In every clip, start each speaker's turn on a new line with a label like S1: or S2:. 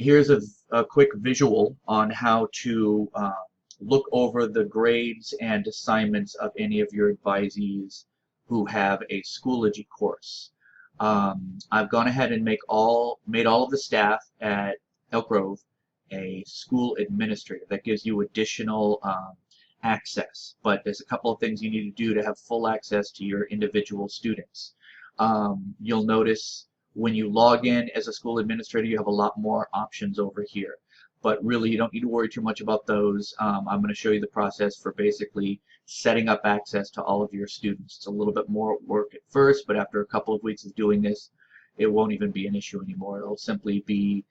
S1: Here's a quick visual on how to look over the grades and assignments of any of your advisees who have a Schoology course. I've gone ahead and made all of the staff at Elk Grove a school administrator. That gives you additional access, but there's a couple of things you need to do to have full access to your individual students. You'll notice when you log in as a school administrator, you have a lot more options over here. But really, you don't need to worry too much about those. I'm going to show you the process for basically setting up access to all of your students. It's a little bit more work at first, but after a couple of weeks of doing this, it won't even be an issue anymore. It'll simply be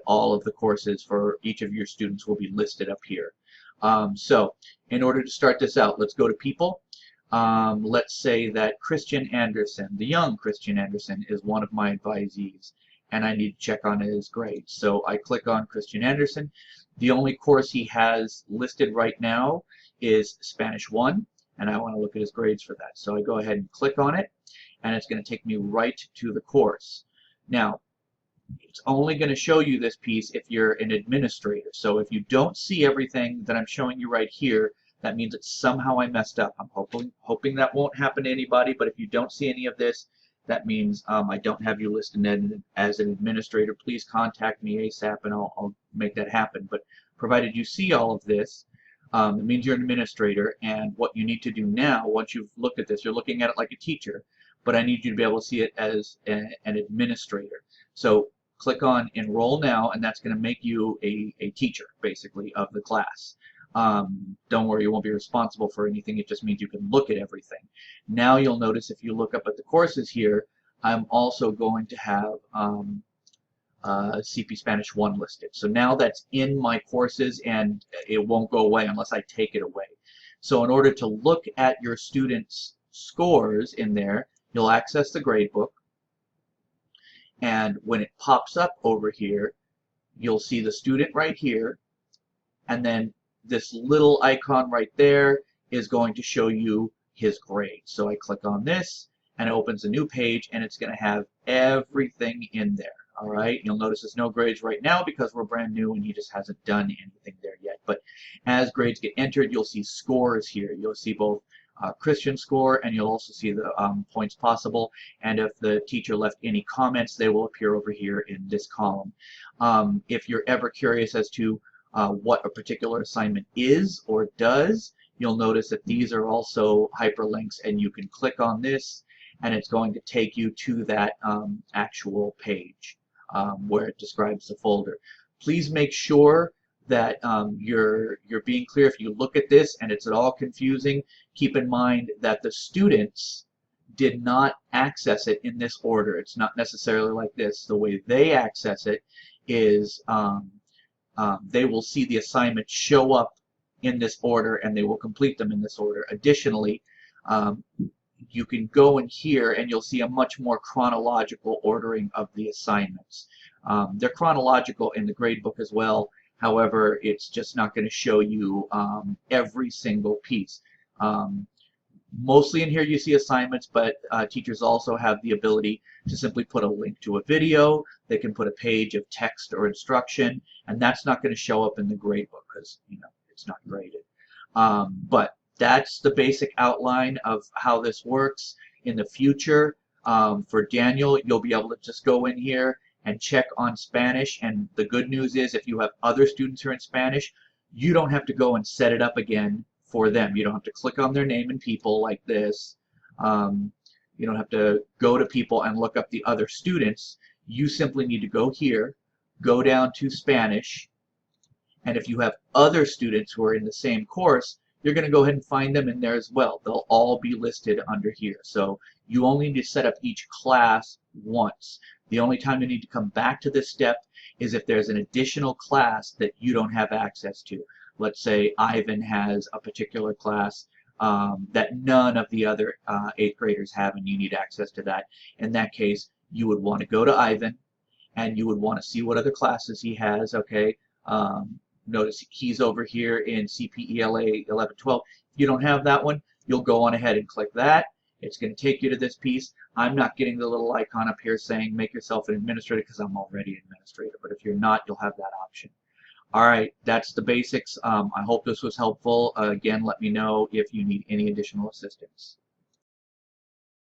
S1: all of the courses for each of your students will be listed up here. So in order to start this out, let's go to people. Let's say that Christian Anderson, the young Christian Anderson, is one of my advisees, and I need to check on his grades. So I click on Christian Anderson. The only course he has listed right now is Spanish 1, and I want to look at his grades for that. So I go ahead and click on it, and it's going to take me right to the course. Now, it's only going to show you this piece if you're an administrator. So if you don't see everything that I'm showing you right here, that means that somehow I messed up. I'm hoping that won't happen to anybody, but if you don't see any of this, that means I don't have you listed as an administrator. Please contact me ASAP and I'll make that happen. But provided you see all of this, it means you're an administrator, and what you need to do now, once you've looked at this, you're looking at it like a teacher, but I need you to be able to see it as an administrator. So click on Enroll Now, and that's going to make you a teacher, basically, of the class. Don't worry, you won't be responsible for anything. It just means you can look at everything. Now you'll notice if you look up at the courses here, I'm also going to have CP Spanish 1 listed. So now that's in my courses, and it won't go away unless I take it away. So in order to look at your students' scores in there, you'll access the gradebook. And when it pops up over here, you'll see the student right here, and then this little icon right there is going to show you his grade. So I click on this, and it opens a new page, and it's going to have everything in there. All right, you'll notice there's no grades right now because we're brand new and he just hasn't done anything there yet. But as grades get entered, you'll see scores here. You'll see both Christian score, and you'll also see the points possible, and if the teacher left any comments, they will appear over here in this column. If you're ever curious as to what a particular assignment is or does, you'll notice that these are also hyperlinks, and you can click on this and it's going to take you to that actual page where it describes the folder. Please make sure that you're being clear. If you look at this and it's at all confusing, keep in mind that the students did not access it in this order. It's not necessarily like this. The way they access it is they will see the assignments show up in this order, and they will complete them in this order. Additionally, you can go in here and you'll see a much more chronological ordering of the assignments. They're chronological in the gradebook as well. However, it's just not going to show you every single piece. Mostly in here you see assignments, but teachers also have the ability to simply put a link to a video. They can put a page of text or instruction, and that's not going to show up in the gradebook because it's not graded. But that's the basic outline of how this works. In the future, for Daniel, you'll be able to just go in here and check on Spanish, and the good news is if you have other students who are in Spanish, you don't have to go and set it up again for them. You don't have to click on their name and people like this. You don't have to go to people and look up the other students. You simply need to go here, go down to Spanish, and if you have other students who are in the same course, you're going to go ahead and find them in there as well. They'll all be listed under here. So you only need to set up each class once. The only time you need to come back to this step is if there's an additional class that you don't have access to. Let's say Ivan has a particular class that none of the other 8th graders have, and you need access to that. In that case, you would want to go to Ivan, and you would want to see what other classes he has. Okay, notice he's over here in CPELA 1112. If you don't have that one, you'll go on ahead and click that. It's going to take you to this piece. I'm not getting the little icon up here saying make yourself an administrator because I'm already an administrator. But if you're not, you'll have that option. All right, that's the basics. I hope this was helpful. Again, let me know if you need any additional assistance.